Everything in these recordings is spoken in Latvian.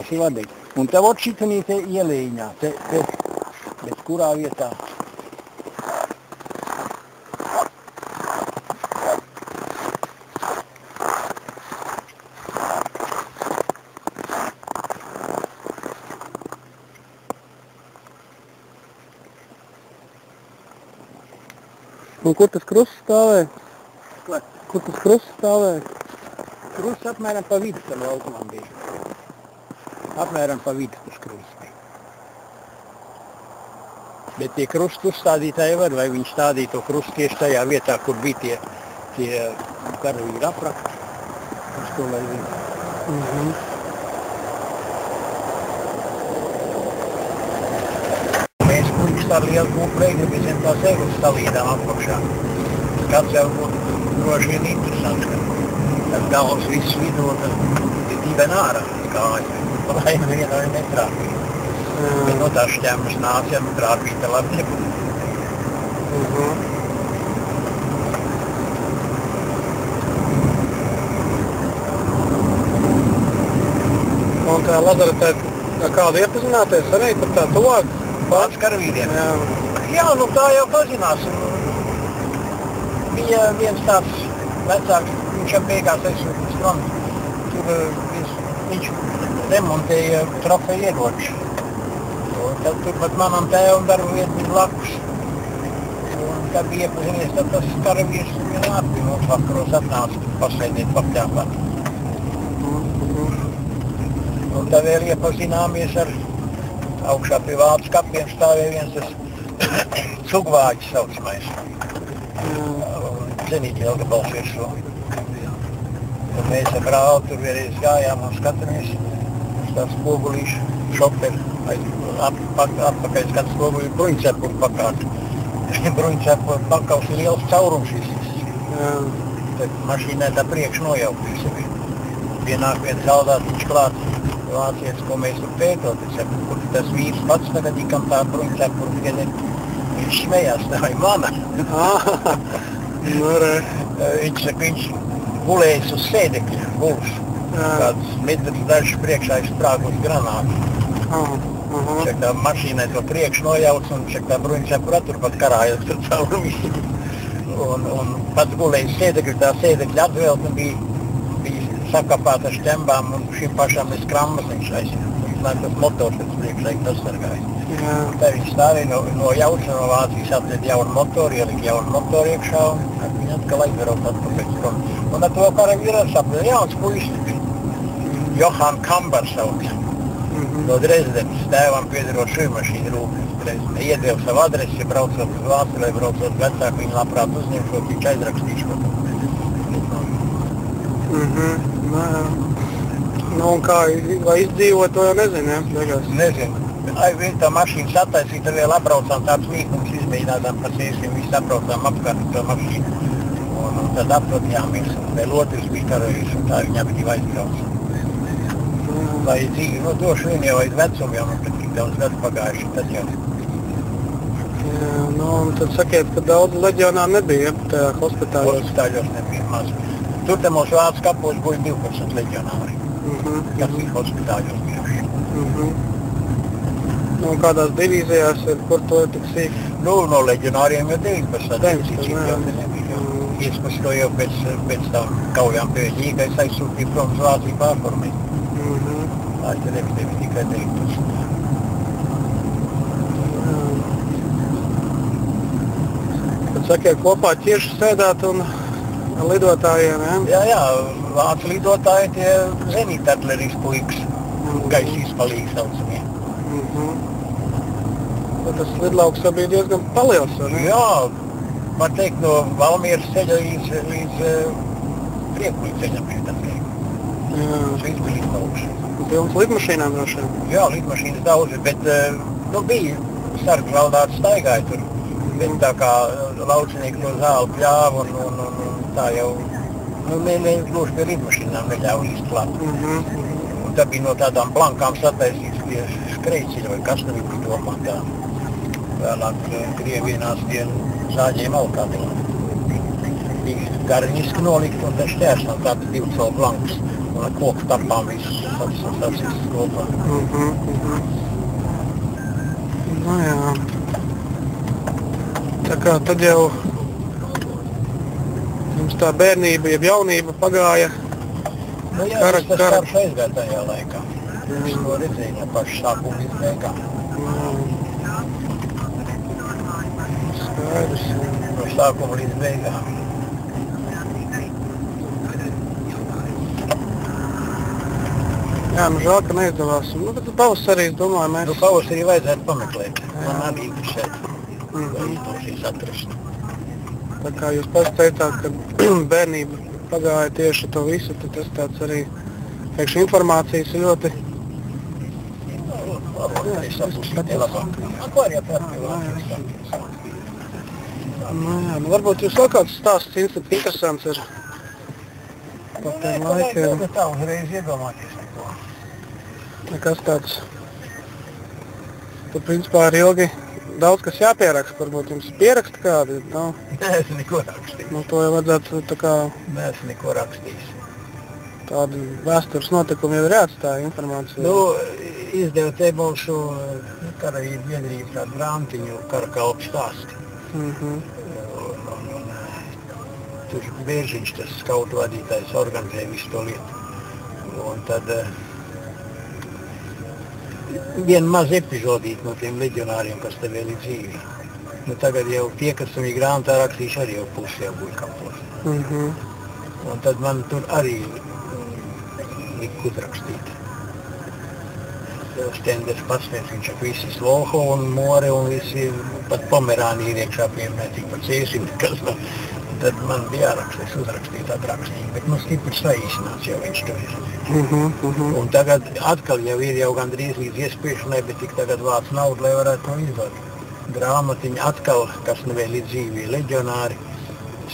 vienkārši vadīt. Un te vot šitanī te ielīņā, te, bet kurā vietā? Un kur tas krusts stāvēja? Ko? Kur tas krusts stāvēja? Krusts apmēram pa vidu tam laukumam bija. Apmēram pa vidu tas krusts bija. Bet tie krustu uzstādītāji var, vai viņi stādīja to krustu tieši tajā vietā, kur bija tie karavīri aprakti. Uz to, lai viņi. Mēs puļus ar lielu kūplēģi visiem tās eglis stalīdām apakšā. Skats jau būtu droši vien interesants, ka tas galvas viss vidū, tad ir diven ārā kāja. Lai vienai netrāpīja. Bet no tās šķēmas nāca, ja trāpīja, tad labi nebūtu. Un tā lazaretē kādu iepazināties arī par tā tuvāk? Pats karavīriem? Jā. Jā, nu tā jau pazinās. Bija viens tāds vecāks, viņš jau beigās aizsūtīs fronti. Tur viņš remontēja trofeju ieroči. Tad turpat manam tēvam darba vieta bija blakus. Un kad bija iepazinies, tad tas karavīrs vienmēr pie mums vakaros atnāca pasēdēt papļāpāt. Un tad vēl iepazināmies ar augšā pie vācu kapiem stāvēja viens tas cugvāģis saucamais. Zenīt Jelgabals virsū. Un mēs ar brāli tur vienreiz gājām un skatāmies uz tā spogulīšu šoperi. Atpakaļ skats spogulī bruņcepuri pakārt. Bruņcepuri pakaus liels caurums viss. Tad mašīnai tā priekš nojaukties. Pienāk viens zaldātiņš klāt. Vācietis, ko mēs tur pētot, kur tas vīrs pats tagad ikam tā bruņcepuri vieniem. Viņš smējās, tā ir mana. Viņš saka, viņš gulējis uz sēdekļa, guls. Kāds metrs dažs priekšā izsprāgus granāti. Tā mašīnai to priekš nojauc un tā bruņcepura turpat karājas tur caur visu. Un pats gulējis sēdekļa, tā sēdekļa atvēlta bija sakapāta šķembām un šim pašam ir skrammas viņš aizsina. Tas motors pēc priekšā ir tas sargājis. Tā viņš stāvēja no jauca no Vācijas atliet jaunu motoru, ielika jaunu motoru iekšā un viņi atkal aizverot atpakaļ prom. Un ar to karavīru saprata jauns puisis. Johan Kambar sauc. No Dresdenes tēvam piederot šūmašīnu rūpes. Iedeva savu adresi, braucot uz Vāciju, lai braucot vecāku, viņi labprāt uzņemšot, viņš aizrakstīšot. Nu un kā, vai izdzīvot, to jau nezinu, ja? Beigās. Nezinu. Tā mašīna sataisīta vēl apbraucām tāds mīkums, izmēģinājām pa sēsiem, visu apbraucām apkārt to mašīnu. Un tad aprodījāmies, vēl otrs bija karavīrs, un tā viņa bija aizbrauc. Lai dzīvi, nu došu vien jau aiz vecumu, jau man tik daudz gadu pagājuši, tad jau. Jā, nu un tad sakiet, ka daudz leģionā nebija, ja, tajā hospitāļos? Hospitāļos nebija maz. Tur te mūsu Vācu kapos bija 12 leģionāri, kas bija hospitāļos bijuši. Nu, kādās divīzijās ir, kur to ir tik sīk? Nu, no leģionāriem jau 19 jau nebija. 15 jau pēc tam kaujām pie Ļīgais aizsūtīja prom uz Vāciju pārformēt. Tā ir nebija tikai 19. Tad sakiet, kopā ķirši sēdāt un lidotājiem, ja? Jā, vācu lidotāji tie zenītartlerijas puikas, gaisa izpalīgi saucamie. Tas lidlauks bija diezgan paliels, vai ne? Jā, var teikt, no Valmieras ceļa līdz Priekuļu ceļam bija tas teikt. Šis bija lidlauks. Pilns lidmašīnām droši vien? Jā, lidmašīnas daudz, bet bija sargu žaldāti staigāja tur. Bet tā kā laucinieki to zāli pļāva un tā jau, gluži pie lidmašīnām neļāva izklāt. Un tā bija no tādām blankām sataisīts pie skrejceļa vai kas nebija bija domā tā. Vēlāk Krievienās tie zāģēja malkādiem. bija garniski nolikt un tad šķērsām tādu 2 savu blankus. Un ar koku tapām visus sacīstas kopā. Nu jā. Tā kā tad jau jums tā bērnība, jeb jaunība pagāja. Nu jā, tas karš aizgāja tajā laikā. Es to redzēju no paša sākuma līdz beigām. Skaidrs. No sākuma līdz beigām. Jā, nu žēl, ka neizdevās. Nu, bet pavasarī, es domāju, mēs... Nu, pavasarī vajadzētu pameklēt. Man arī interesēt, vai izdošīs atrast. Tā kā jūs pats teicāt, ka bērnība pagāja tieši to visu, tad tas tāds arī, teikšu, informācijas ir ļoti... Es sapusīti labāk. Akvārijā pārpilāk. Nu jā, nu varbūt jūs vēl kāds stāsts interesants ir par tiem laikiem. Nē, tā uzreiz iedomāties neko. Nekas tāds. Tad, principā, ir ilgi daudz kas jāpieraksta. Varbūt jums pieraksta kādi, nav? Nē, es neko rakstījis. Nu, to jau vajadzētu tā kā... Nē, es neko rakstījis. Tādi vēstures notikumi jau ir jāatstāja informācija. Nu, izdevu te mūsu karavīru biedrību tādu grāmatiņu Kara kalpu stāsti. Tur Bēržiņš, tas skautu vadītājs, organizēja visu to lietu. Un tad viena maza epizodīta no tiem leģionāriem, kas te vēl ir dzīvi. Nu, tagad jau tie, kas viņi grāmatā rakstījuši, arī jau pusi jau guļ kapos. Un tad man tur arī lika uzrakstīt. Stenders pasniedz, viņš ar visi Sloho un More un visi pat Pomerāni ir iekšā pieminēt, tik par ciesim, kas no. Tad man bija jāraksta, es uzrakstīju tādu rakstīju, bet nu stipri saīsināts jau viņš to ir. Un tagad atkal jau ir jau gandrīz līdz iespiešanai, bet tik tagad vāc naudu, lai varētu to izdot. Grāmatiņa atkal, kas nu vēl ir dzīvi, leģionāri,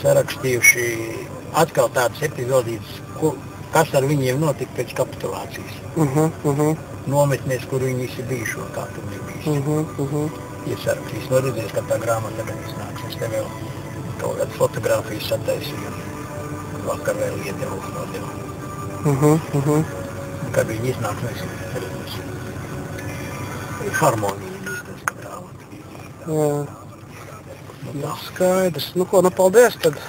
sarakstījuši atkal tādas epizodītas, kas ar viņiem notika pēc kapitulācijas. Nometnēs, kur viņi visi bijuši un kā tur nebijis. Ir sarakstījis, no redzēs, ka tā grāmata tagad iznāks. Es te vēl kaut kādu fotogrāfijas sataisīju, vakar vēl iedevu nodevu. Kad viņi iznāks, mēs redzēsim. Harmonija izdevusi grāmata. Jā, skaidrs. Nu ko, nu paldies tad.